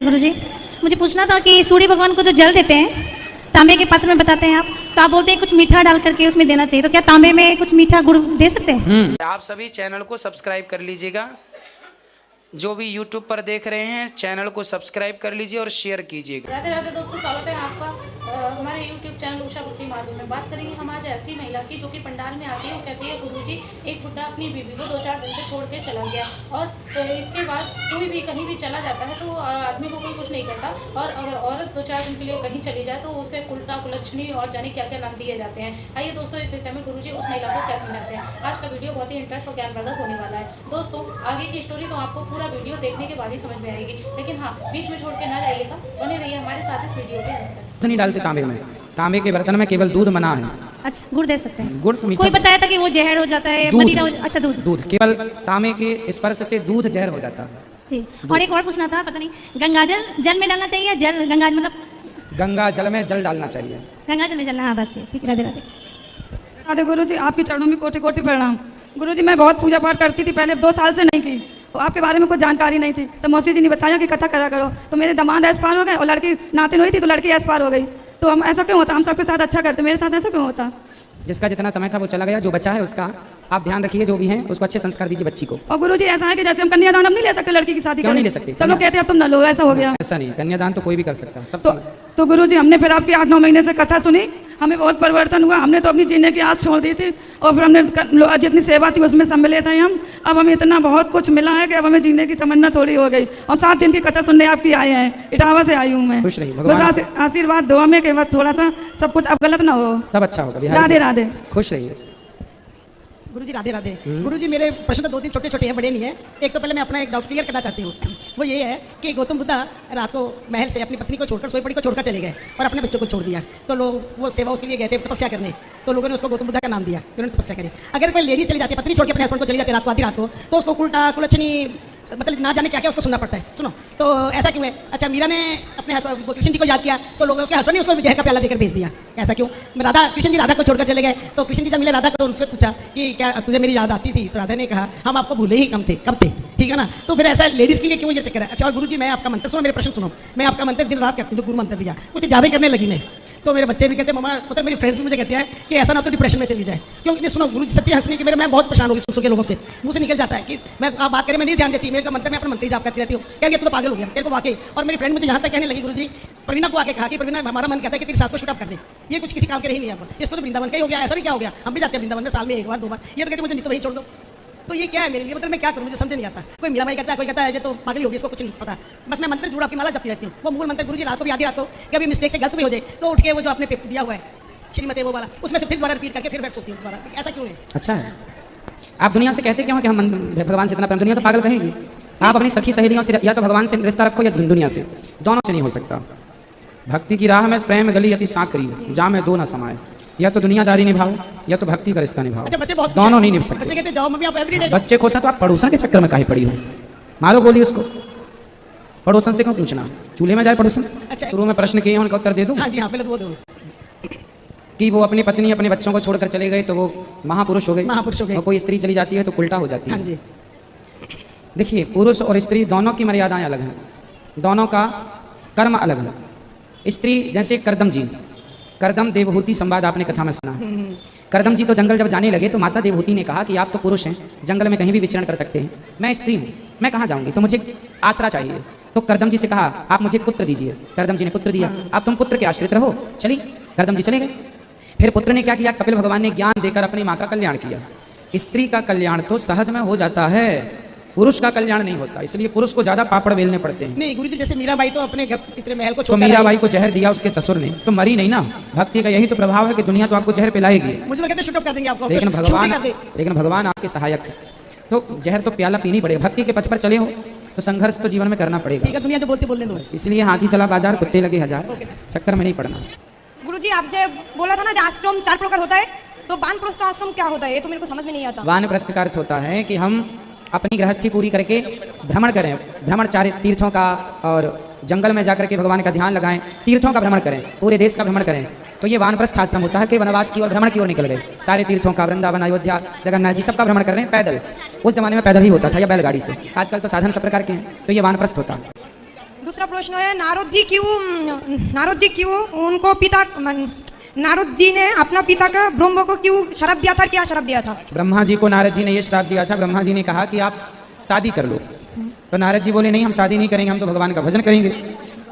गुरुजी, मुझे पूछना था कि सूर्य भगवान को जो जल देते हैं तांबे के पात्र में बताते हैं आप, तो आप बोलते हैं कुछ मीठा डाल करके उसमें देना चाहिए, तो क्या तांबे में कुछ मीठा गुड़ दे सकते हैं? आप सभी चैनल को सब्सक्राइब कर लीजिएगा। जो भी YouTube पर देख रहे हैं चैनल को सब्सक्राइब कर लीजिए और शेयर कीजिएगा। राधे राधे दोस्तों, स्वागत है आपका हमारे YouTube चैनल उषा भक्ति मार्ग में। बात करेंगे हम आज ऐसी महिला की जो कि पंडाल में आती है और कहती है गुरुजी एक बुड्ढा अपनी बीवी को 2-4 दिन से छोड़ के चला गया, और इसके बाद कोई भी कहीं भी चला जाता है तो आदमी को कोई कुछ नहीं करता, और अगर औरत 2-4 दिन के लिए कहीं चली जाए तो उसे उल्टा कुलच्छनी और जाने क्या क्या नाम दिए जाते हैं। आइए दोस्तों, इस विषय में गुरुजी उस महिला को क्या समझाते हैं। आज का वीडियो बहुत ही इंटरेस्ट और ज्ञानवर्धक होने वाला है दोस्तों। आगे की स्टोरी तो आपको पूरा वीडियो देखने के बाद ही समझ में आएगी, लेकिन हाँ, बीच में छोड़ के ना जाइएगा, बने रहिए हमारे साथ इस वीडियो के अंदर। नहीं डालते तांबे में, तांबे के बर्तन में केवल दूध मना है। अच्छा, गुड़ दे सकते हैं? गुड़ तो मीठा, कोई बताया था कि वो जहर हो जाता है, मदीरा हो। अच्छा, दूध। दूध केवल तांबे के स्पर्श से दूध जहर हो जाता है जी। और एक और पूछना था, पता नहीं गंगाजल जल में डालना चाहिए, जल गंगा मतलब गंगा जल में जल डालना चाहिए। गंगा जल में जलना, हाँ बस ये ठीक। राधे राधे। राधे गुरुजी, आपके चरणों में कोटि कोटि प्रणाम। गुरुजी, मैं बहुत पूजा पाठ करती थी पहले, 2 साल से नहीं की, तो आपके बारे में कोई जानकारी नहीं थी, तो मौसी जी ने बताया कि कथा करा करो, तो मेरे दामाद ऐस पार हो गए और लड़की नातिन हुई थी तो लड़की ऐस पार हो गई। तो हम ऐसा क्यों होता? हम सबके साथ अच्छा करते, मेरे साथ ऐसा क्यों होता? जिसका जितना समय था वो चला गया, जो बचा है उसका आप ध्यान रखिए, जो भी है उसको अच्छे संस्कार दीजिए बच्ची को। और गुरुजी ऐसा है कि जैसे हम कन्यादान हम नहीं ले सकते लड़की की शादी, क्यों नहीं ले सकते? सब लोग कहते हैं अब तुम न लो, ऐसा हो गया। ऐसा नहीं, कन्यादान तो कोई भी कर सकता है सब। तो गुरुजी, हमने फिर आपकी 8-9 महीने से कथा सुनी, हमें बहुत परिवर्तन हुआ। हमने तो अपनी जीने की आस छोड़ दी थी और फिर हमने जितनी सेवा थी उसमें सम्मिलित हैं हम। अब हमें इतना बहुत कुछ मिला है कि अब हमें जीने की तमन्ना थोड़ी हो गई, और 7 दिन की कथा सुनने आपकी आए हैं, इटावा से आई हूँ मैं। खुश रहिए, भगवान बस आशीर्वाद दो हमें कि बस थोड़ा सा सब कुछ अब गलत ना हो, सब अच्छा होगा। राधे राधे। खुश रहिए। गुरुजी राधे राधे। गुरुजी, मेरे प्रश्न तो 2-3 छोटे छोटे हैं, बड़े नहीं है। एक तो पहले मैं अपना एक डाउट क्लियर करना चाहती हूँ, वो ये है कि गौतम बुद्धा रात को महल से अपनी पत्नी को छोड़कर, सोई पड़ी को छोड़कर चले गए और अपने बच्चों को छोड़ दिया। तो लोग वो सेवा उसके लिए गए थे तपस्या करने, तो लोगों ने उसको गौतम बुद्धा का नाम दिया, उन्होंने तपस्या करी। अगर कोई लेडी चली जाती है, पत्नी छोड़ के अपने हस्बैंड को चली जाती है रात को, आधी रात को, तो उसको उल्टा कुलच्छनी मतलब ना जाने क्या क्या उसको सुनना पड़ता है। सुनो, तो ऐसा क्यों है? अच्छा, मीरा ने अपने कृष्ण जी को याद किया तो लोग उसके हस्बैंड ने उसको जहर का प्याला देकर भेज दिया, ऐसा क्यों? कृष्ण जी राधा को छोड़कर चले गए, तो कृष्ण जी जब मिले राधा को तो उनसे पूछा कि क्या तुझे मेरी याद आती थी? तो राधा ने कहा हम आपको भूले ही कम थे, ठीक है ना? तो फिर ऐसा लेडीज़ के लिए क्यों ये चक्कर है? अच्छा, और गुरुजी, मैं आपका मंत्र सुनो, मेरे प्रश्न सुनो। मैं आपका मंत्र दिन रात करती हूँ, तो गुरु मंत्र दिया, कुछ ज़्यादा ही करने लगी मैं, तो मेरे बच्चे भी कहते हैं मम्मा, मतलब मेरी फ्रेंड्स भी मुझे कहते हैं कि ऐसा ना तो डिप्रेशन में चली जाए। क्योंकि सुनो गुरुजी, सच्ची हंसने की मैं बहुत परेशान हो गई सुन के लोगों से, मुंह से निकल जाता है कि मैं आप बात करें, मैं नहीं ध्यान देती, मेरे का मंत्र मैं अपना मंत्री जाप करती रहती हूँ, क्या तू तो पागल हो गया तेरे को वाकई। और मेरी फ्रेंड मुझे यहाँ तक कहने लगी गुरुजी, प्रवीणा को आके कहा कि प्रवीणा हमारा मन कहता है कि तेरी सास को शूट अप कर दे, ये कुछ किसी काम के रही नहीं है, इसको तो वृंदावन का ही हो गया, ऐसा भी क्या हो गया? हम भी जाते हैं वृंदावन में साल में 1 बार 2 बार, ये तो कहते मुझे नहीं तो वही छोड़ दो। तो ये क्या है मेरे लिए? मतलब मैं क्या करूँ, मुझे समझ नहीं आता। कोई मीरा भाई कहता है, कोई कहता है ये तो पागल होगी, इसको कुछ नहीं पता। बस मैं मंत्र जुड़ा आपकी माला जपती रहती हूँ, वो मूल मंत्र गुरुजी रात को भी आधी रात को कभी मिस्टेक से गलत भी हो जाए तो उठ के वो जो आपने दिया हुआ है श्रीमती वो वाला, उसमें से फिर दोबारा रिपीट करके फिर बैठ सोती हूँ दोबारा। ऐसा क्यों है? अच्छा है। आप दुनिया से कहते क्यों कि हम भगवान से इतना प्रेम? दुनिया तो पागल कहेगी। आप अपनी सखी सहेलियों से या तो भगवान से रिश्ता रखो या दुनिया से, दोनों से नहीं हो सकता। भक्ति की राह में प्रेम गली अति सांकरी, जा में 2 न समाये, या तो दुनियादारी निभाओ या तो भक्ति का रिश्ता निभाओ, दोनों नहीं निभ सकते। बच्चे खोसा तो आप पड़ोसन के चक्कर में काहे पड़ी हो? मारो गोली उसको। पड़ोसन से क्यों पूछना? चूल्हे में जाए पड़ोसन। शुरू में प्रश्न किए उनका उत्तर दे दूं कि वो अपनी पत्नी अपने बच्चों को छोड़कर चले गए तो वो महापुरुष हो गए, और कोई स्त्री चली जाती है तो उल्टा हो जाती है। देखिए, पुरुष और स्त्री दोनों की मर्यादाएं अलग हैं, दोनों का कर्म अलग है। स्त्री जैसे करदम देवहूति संवाद आपने कथा में सुना। करदम जी तो जंगल जब जाने लगे तो माता देवहूति ने कहा कि आप तो पुरुष हैं, जंगल में कहीं भी विचरण कर सकते हैं, मैं स्त्री हूँ, मैं कहाँ जाऊँगी, तो मुझे आसरा चाहिए। तो करदम जी से कहा आप मुझे पुत्र दीजिए। करदम जी ने पुत्र दिया, अब तुम पुत्र के आश्रित रहो। चलिए, करदम जी चले गए। फिर पुत्र ने क्या किया? कपिल भगवान ने ज्ञान देकर अपनी माँ का कल्याण किया। स्त्री का कल्याण तो सहज में हो जाता है, पुरुष का कल्याण नहीं होता, इसलिए पुरुष को ज्यादा पापड़ बेलने पड़ते हैं। नहीं गुरुजी, जैसे मीराबाई तो अपने इतने महल को तो मीराबाई को जहर दिया उसके ससुर ने, तो मरी नहीं ना। भक्ति का यही तो प्रभाव है कि दुनिया तो आपको जहर पिलाएगी, मुझे तो कहते शूट अप कर देंगे आपको, लेकिन भगवान आपके सहायक है, तो जहर तो प्याला पीनी पड़ेगा। भक्ति के पथ पर चले हो तो संघर्ष तो जीवन में करना पड़ेगा। ठीक है, दुनिया जो बोलते बोलने दो। इसलिए हाथी चला बाजार, कुत्ते लगे 1000, चक्कर में नहीं पड़ना। गुरुजी, आप जो बोला था ना जो आश्रम 4 प्रकार होता है, तो वानप्रस्थ आश्रम क्या होता है? ये तो मेरे को समझ में नहीं आता। वानप्रस्थ का अर्थ होता है कि हम अपनी गृहस्थी पूरी करके भ्रमण करें, भ्रमण 4 तीर्थों का, और जंगल में जाकर के भगवान का ध्यान लगाएं, तीर्थों का भ्रमण करें, पूरे देश का भ्रमण करें। तो ये वानप्रस्थ आश्रम होता है कि वनवास की ओर, भ्रमण की ओर निकल गए, सारे तीर्थों का, वृंदावन, अयोध्या, जगन्नाथ जी सबका भ्रमण कर रहे हैं पैदल। उस जमाने में पैदल ही होता था या बैलगाड़ी से, आजकल तो साधन सब प्रकार के हैं, तो ये वानप्रस्थ होता है। दूसरा प्रश्न है नारद जी क्यों उनको पिता नारद जी ने अपना पिता का ब्रह्मा को क्यों श्राप दिया था? क्या श्राप दिया था? ब्रह्मा जी को नारद जी ने ये श्राप दिया था। ब्रह्मा जी ने कहा कि आप शादी कर लो, तो नारद जी बोले नहीं, हम शादी नहीं करेंगे, हम तो भगवान का भजन करेंगे।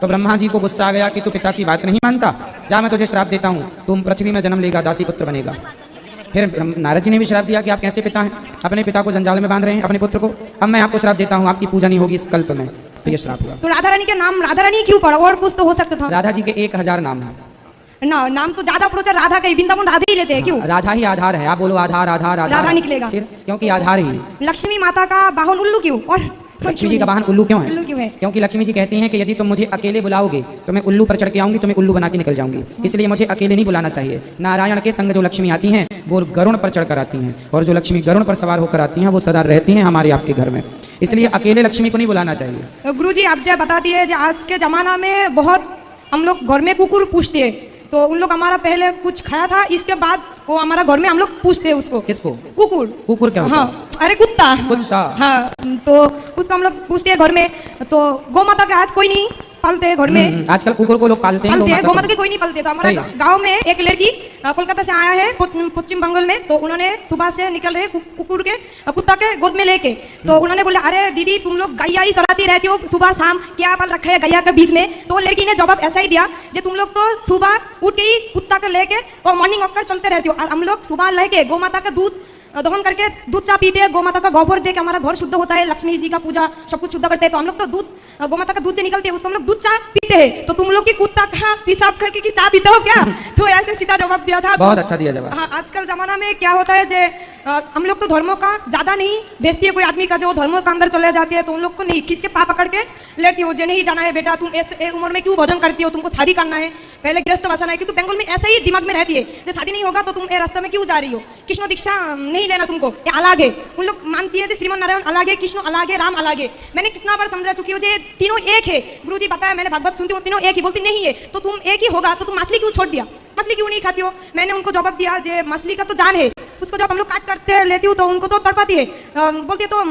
तो ब्रह्मा जी को गुस्सा आ गया कि तू पिता की बात नहीं मानता, जा मैं तुझे श्राप देता हूँ, तुम पृथ्वी में जन्म लेगा, दासी पुत्र बनेगा। फिर नारद जी ने भी श्राप दिया कि आप कैसे पिता हैं, अपने पिता को जंजाल में बांध रहे हैं अपने पुत्र को, अब मैं आपको श्राप देता हूँ, आपकी पूजा नहीं होगी इस कल्प में। तो ये श्राप हुआ। तो राधा रानी के नाम राधा रानी क्यों पड़ा? और कुछ तो हो सकता था। राधा जी के 1000 नाम है ना, नाम तो ज्यादा अप्रोच राधा का ही, वृंदावन राधा ही लेते हैं। क्यों? राधा ही आधार है, आप बोलो आधार आधार आधार राधा निकलेगा। फिर क्योंकि आधार ही। लक्ष्मी माता का वाहन उल्लू क्यों? और लक्ष्मी जी का वाहन उल्लू क्यों है? उल्लू क्यों है? क्योंकि लक्ष्मी जी कहती हैं कि यदि तुम मुझे अकेले बुलाओगे तो मैं उल्लू पर चढ़ के आऊंगी, तुम्हें उल्लू बना के निकल जाऊंगी, इसलिए मुझे अकेले नहीं बुलाना चाहिए। नारायण के संग जो लक्ष्मी आती हैं वो गरुड़ पर चढ़कर आती हैं, और जो लक्ष्मी गरुड़ पर सवार होकर आती हैं वो सदा रहती हैं हमारे आपके घर में, इसलिए अकेले लक्ष्मी को नहीं बुलाना चाहिए। गुरु जी आप जो बताती है, आज के जमाना में बहुत हम लोग घर में कुकुर पूछते हैं, तो उन लोग हमारा पहले कुछ खाया था, इसके बाद वो हमारा घर में हम लोग पूछते हैं उसको। किसको? कुकुर। कुकुर क्या होता है? हाँ, अरे कुत्ता। कुत्ता। हाँ, तो उसको हम लोग पूछते हैं घर में। तो गौ माता का आज कोई नहीं पालते हैं घर में। आजकल कुकुर को लोग पालते हैं, गौ माता के कोई नहीं पालते। तो हमारे गांव में एक लड़की कोलकाता से आया है पश्चिम बंगाल में, तो उन्होंने सुबह से निकल रहे कुकुर के कुत्ता के गोद में लेके, तो उन्होंने बोला अरे दीदी तुम लोग गैया ही चराती रहती हो सुबह शाम, क्या पाल रखा है गैया के बीच में? तो लड़की ने जवाब ऐसा ही दिया कि तुम लोग तो सुबह उठ के ही कुत्ता के लेके और मॉर्निंग वॉक कर चलते रहती हो, और हम लोग सुबह लेके गौ माता का दूध दहन करके दूध चाह पीते हैं, गौ माता का गोबर दे के हमारा घर शुद्ध होता है, लक्ष्मी जी का पूजा सब कुछ शुद्ध करते हैं। तो हम लोग तो दूध गौ माता का दूध से निकलते हैं, उसको हम लोग दूध चाह पीते हैं। तो तुम लोग की कुत्ता कहाँ पेशाब करके की चाह पीते हो क्या? तो ऐसे सीधा जवाब दिया था। बहुत अच्छा दिया जवाब। हाँ, आजकल जमाना में क्या होता है जे हम लोग तो धर्मों का ज्यादा नहीं भेजती है, कोई आदमी का जो धर्मों का अंदर चले जाती है तो उन लोग को नहीं किसके पाप पकड़ के लेती हो, जे नहीं जाना है बेटा तुम इस उम्र में क्यों भजन करती हो, तुमको शादी करना है, पहले गृहस्थ बसाना है, क्योंकि बंगाल में ऐसा ही दिमाग में रहती है, जब शादी नहीं होगा तो तुम ये रास्ते में क्यों जा रही हो, कृष्ण दीक्षा नहीं लेना तुमको, ये अलग है। उन लोग मानती है श्रीमन नारायण अलग है, कृष्ण अलग है, राम अलग है। मैंने कितना बार समझा चुकी हूँ ये तीनों एक है। गुरु जी बताया, मैंने भागवत सुनती हूँ तीनों एक ही, बोलती नहीं है तो तुम एक ही होगा तो तुम मछली क्यों छोड़ दिया, मछली क्यों नहीं खाती हो? मैंने उनको जवाब दिया जे मछली का तो जान है, उसको जब हम लोग काट करते लेती हूँ तो उनको तो तड़पाती है, बोलती है तो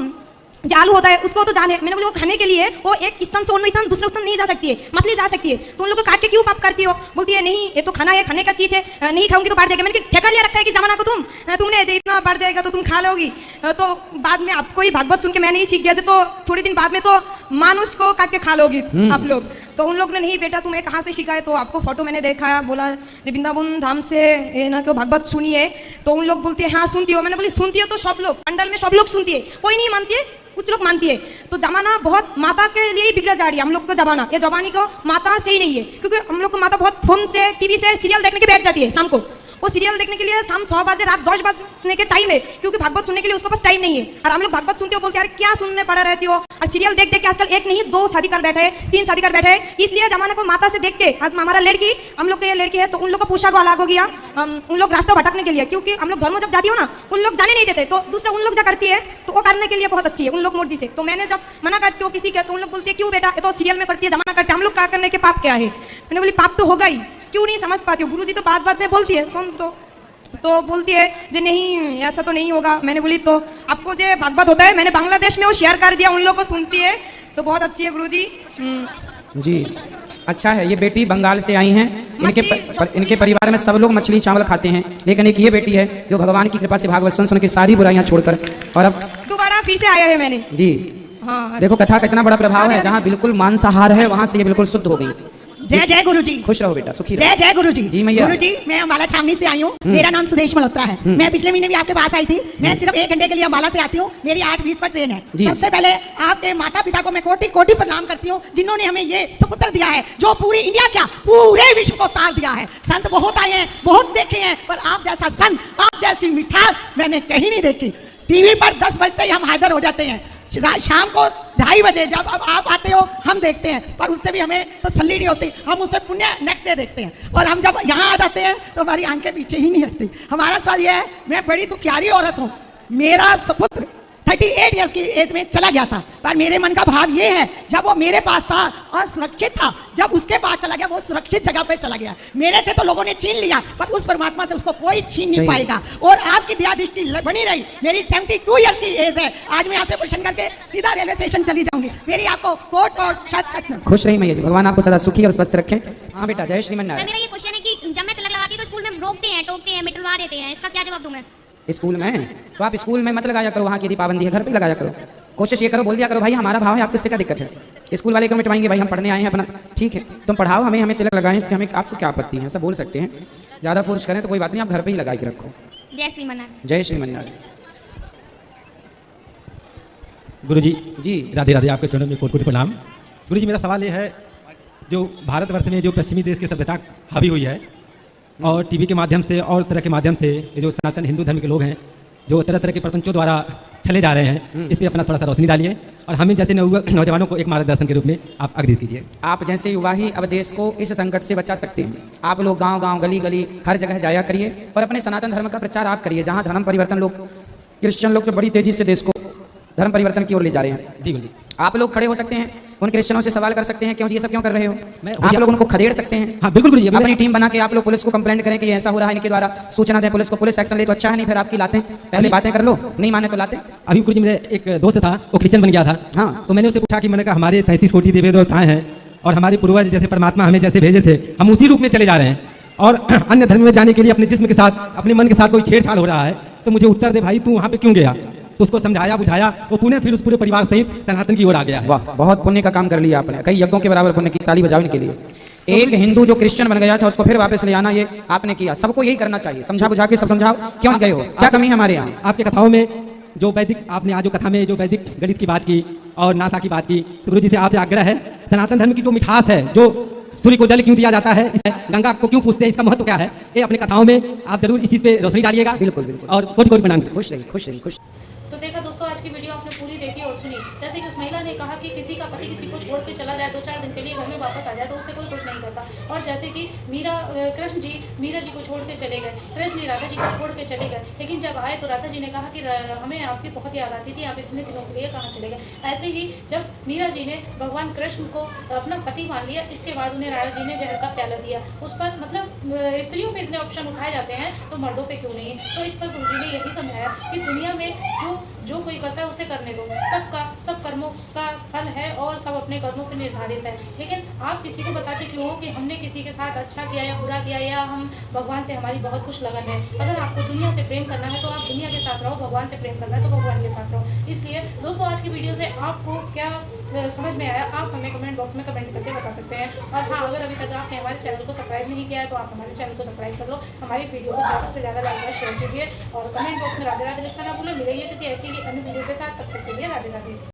जालू होता है उसको तो जान है। मैंने बोला वो खाने के लिए वो एक स्थान से अन्य स्थान दूसरे स्थान नहीं जा सकती है, मछली जा सकती है, तो उन लोग को काट के क्यों पाप करती हो? बोलती है नहीं ये तो खाना है, खाने का चीज है, नहीं खाऊंगी तो बढ़ जाएगा। मैंने ठेका लिया रखा है कि जमाना को तुमने इतना बढ़ जाएगा तो तुम खा लोगी। तो बाद में आपको ही भागवत सुन के मैंने ही सीख गया, तो थोड़ी दिन बाद में तो मानुष को काट के खा लोगी आप लोग। तो उन लोग ने नहीं बेटा तुम्हें कहाँ से सीखा है? तो आपको फोटो मैंने देखा, बोला जब वृंदावन धाम से ना क्यों भागवत सुनी है, तो उन लोग बोलते हैं हाँ सुनती हो। मैंने बोली सुनती हो तो सब लोग पंडल में सब लोग सुनती है, कोई नहीं मानती है, कुछ लोग मानती है। तो जमाना बहुत माता के लिए ही बिगड़ा जा रही है हम लोग को जमाना, ये जमाने को माता से ही नहीं है, क्योंकि हम लोग को माता बहुत फोन से टीवी से सीरियल देखने के बैठ जाती है शाम को, वो सीरियल देखने के लिए शाम 6 बजे रात 10 बजने के टाइम है, क्योंकि भागवत सुनने के लिए उसके पास टाइम नहीं है। और हम लोग भागवत सुनते हो बोलते हैं क्या सुनने पड़ा रहती हो, और सीरियल देख देख के आजकल एक नहीं 2 शादी कर बैठे हैं, 3 शादी कर बैठे हैं। इसलिए जमाना को माता से देख के आज हमारा लड़की हम लोग के ये लड़की है तो उन लोग का पोशाक अलग हो गया, उन लोग रास्ता भटकने के लिए, क्योंकि हम लोग धर्म जब जाती हो ना उन लोग जाने नहीं देते, तो दूसरा उन लोग जो करती है तो वो करने के लिए बहुत अच्छी है उन लोग मर्जी से। तो मैंने जब मना करती हूँ किसी के तो उन लोग बोलते हैं क्यों बेटा ये तो सीरियल में करती है जमाना करते, हम लोग क्या करने के पाप क्या है? मैंने बोली पाप तो होगा ही, क्यों नहीं समझ पाती हो? गुरु जी तो बात बात में बोलती है सुन तो बोलती है जे नहीं ऐसा तो नहीं होगा। मैंने बोली तो आपको जो भागवत होता है मैंने बांग्लादेश में वो शेयर कर दिया, उन लोगों को सुनती है तो बहुत अच्छी है गुरु जी। अच्छा है, ये बेटी बंगाल से आई हैं, इनके परिवार में सब लोग मछली चावल खाते हैं, लेकिन एक ये बेटी है जो भगवान की कृपा से भागवत सुन के सारी बुराइयां छोड़कर और अब दोबारा फिर से आया है मैंने जी। हाँ, देखो कथा का इतना बड़ा प्रभाव है, जहाँ बिल्कुल मांसाहार है वहाँ से ये बिल्कुल शुद्ध हो गई। जय जय गुरुजी। खुश रहो बेटा, सुखी रहो। जय जय गुरुजी। जी मैया। गुरुजी मैं अम्बाला छावनी से आई हूँ, मेरा नाम सुदेश मल्होत्रा है। मैं पिछले महीने भी आपके पास आई थी, मैं सिर्फ 1 घंटे के लिए अम्बाला से आती हूँ, मेरी 8:20 पर ट्रेन है। सबसे पहले आपके माता पिता को मैं कोटि कोटि प्रणाम करती हूँ, जिन्होंने हमें ये सपुत्र दिया है जो पूरी इंडिया क्या पूरे विश्व को तार दिया है। संत बहुत आए हैं, बहुत देखे हैं, पर आप जैसा संत, आप जैसी मिठास मैंने कहीं नहीं देखी। टीवी पर 10 बजते ही हम हाजिर हो जाते हैं, शाम को 2:30 बजे जब अब आप आते हो हम देखते हैं, पर उससे भी हमें तसल्ली नहीं होती, हम उससे पुण्य नेक्स्ट डे देखते हैं। और हम जब यहाँ आ जाते हैं तो हमारी आंखें पीछे ही नहीं हटती। हमारा सवाल यह है, मैं बड़ी दुखियारी औरत हूँ, मेरा सपुत्र 38 ईयर्स की एज में चला गया था। पर मेरे मन का भाव ये है, जब वो मेरे पास था और सुरक्षित था, जब उसके पास चला गया वो सुरक्षित जगह पे चला गया। मेरे से तो लोगों ने छीन लिया, पर उस परमात्मा से उसको कोई छीन नहीं पाएगा। और आपकी दया दृष्टि बनी रही। मेरी 72 ईयर्स की एज है। आज मैं आपसे प्रश्न करके सीधा रेलवे स्टेशन चली जाऊंगी। मेरी आपको कोट शत खुश रही मैया जी, भगवान आपको सदा सुखी और स्वस्थ रखें। हाँ बेटा, जय श्रीमन सर नारायण। मेरा ये क्वेश्चन है कि जब मैं तिलक लगाती हूँ तो स्कूल में रोकते हैं, टोकते हैं, मिटवा देते हैं, इसका क्या जवाब दूं मैं? स्कूल में तो आप स्कूल में मत लगाया करो, वहाँ की यदि पाबंदी है घर पे लगाया करो। कोशिश ये करो, बोल दिया करो भाई हमारा भाव है, आपको इससे क्या दिक्कत है। स्कूल वाले क्यों मिटवाएंगे भाई, हम पढ़ने आए हैं अपना, ठीक है तुम पढ़ाओ, हमें तिलक लगाएं, इससे हमें आपको क्या आपत्ति है, सब बोल सकते हैं। ज़्यादा फोर्स करें तो कोई बात नहीं, आप घर पे ही लगा के रखो। जय श्रीमन नारायण। जय श्रीमन नारायण। गुरुजी जी राधे राधे, आपके चरणों में कोटि कोटि प्रणाम। गुरुजी मेरा सवाल ये है, जो भारतवर्ष में जो पश्चिमी देश की सभ्यता हावी हुई है और टीवी के माध्यम से और तरह के माध्यम से ये जो सनातन हिंदू धर्म के लोग हैं जो तरह तरह के प्रपंचों द्वारा चले जा रहे हैं, इस पे अपना थोड़ा सा रोशनी डालिए और हमें जैसे नौजवानों को एक मार्गदर्शन के रूप में आप अग्रहित कीजिए। आप जैसे युवा ही अब देश को इस संकट से बचा सकते हैं। आप लोग गांव गांव गली गली हर जगह जाया करिए और अपने सनातन धर्म का प्रचार आप करिए। जहां धर्म परिवर्तन लोग, क्रिश्चियन लोग तो बड़ी तेजी से देश को धर्म परिवर्तन की ओर ले जा रहे हैं। जी गुरुजी। आप लोग खड़े हो सकते हैं, उन क्रिश्चियनों से सवाल कर सकते हैं क्यों ये सब क्यों कर रहे हो। मैं- आप लोग उनको खदेड़ सकते हैं। हाँ बिल्कुल गुरुजी। अपनी टीम बना के आप लोग पुलिस को कंप्लेंट करें कि ये ऐसा हो रहा है, इनके द्वारा सूचना दें पुलिस को, पुलिस एक्शन ले तो अच्छा है, नहीं फिर आपकी लाते पहले बातें कर लो, नहीं माने तो लाते। अभी गुरुजी मेरे एक दोस्त था, वो क्रिश्चियन बन गया था। हाँ। तो मैंने उससे पूछा कि मैंने कहा हमारे 33 कोटि देवी देवताएं हैं और हमारे पूर्वज जैसे परमात्मा हमें जैसे भेजे थे, हम उसी रूप में चले जा रहे हैं और अन्य धर्म में जाने के लिए अपने जिस्म के साथ, अपने मन के साथ कोई छेड़छाड़ हो रहा है, तो मुझे उत्तर दे भाई तू वहाँ पे क्यों गया। तो उसको समझाया बुझाया, वो पुणे फिर उस पूरे परिवार सहित सनातन की ओर आ गया है। वाह, बहुत पुण्य का काम कर लिया आपने, कई यज्ञों के बराबर पुण्य की, ताली बजाओ इनके लिए। एक हिंदू जो क्रिश्चियन बन गया था उसको फिर वापस ले आना, ये आपने किया। सबको यही करना चाहिए, समझा बुझा के सब समझाओ। क्यों गए हो, क्या कमी है हमारे यहाँ। आपके कथाओं में जो वैदिक, आपने आज जो कथा में जो वैदिक गणित की बात की और नासा की बात की, तो गुरुजी से आपसे आग्रह है, सनातन धर्म की जो मिठास है, जो सूर्य को जल क्यों दिया जाता है, गंगा को क्यों पूछते हैं, इसका महत्व क्या है, ये अपनी कथाओं में आप जरूर इस चीज पे रोशनी डालिएगा। बिल्कुल बिल्कुल। और कोटि कोटि प्रणाम। खुश रहिए, खुश रहिए, खुश। तो देखा दोस्तों, आज की वीडियो आपने पूरी देखी और सुनी। जैसे कि उस महिला ने कहा कि किसी का पति किसी को छोड़ के चला जाए, 2-4 दिन के लिए घर में वापस आ जाए तो उससे कोई कुछ नहीं करता। और जैसे कि कृष्ण जी मीरा जी को छोड़ के चले गए, कृष्ण जी राधा जी को छोड़ के चले गए, लेकिन जब आए तो राधा जी ने कहा कि हमें आपकी बहुत याद आती थी, आप इतने दिनों के लिए कहाँ चले गए। ऐसे ही जब मीरा जी ने भगवान कृष्ण को अपना पति मान लिया, इसके बाद उन्हें राधा जी ने जहर का प्याला दिया। उस पर मतलब स्त्रियों में इतने ऑप्शन उठाए जाते हैं तो मर्दों पे क्यों नहीं। तो इस पर गुरुजी ने यही समझाया कि दुनिया में जो कोई करता है उसे करने दो, सब कर्मों का फल है और सब अपने कर्मों पर निर्धारित है। लेकिन आप किसी को बताते क्यों हो कि हमने किसी के साथ अच्छा किया या बुरा किया, या हम भगवान से हमारी बहुत कुछ लगन है। अगर आपको दुनिया से प्रेम करना है तो आप दुनिया के साथ रहो, भगवान से प्रेम करना है तो भगवान के साथ रहो। इसलिए दोस्तों, आज की वीडियो से आपको क्या समझ में आया, आप हमें कमेंट बॉक्स में कमेंट करके बता सकते हैं। और हाँ, अगर अभी तक आपने हमारे चैनल को सब्सक्राइब नहीं किया है तो आप हमारे चैनल को सब्सक्राइब कर लो, हमारी वीडियो को ज़्यादा से ज़्यादा लाइक और शेयर कीजिए और कमेंट बॉक्स में राधे राधे लिखना ना भूलें। मिलेंगे किसी ऐसी ही अन्य वीडियो के साथ, तब तक के लिए राधे राधे।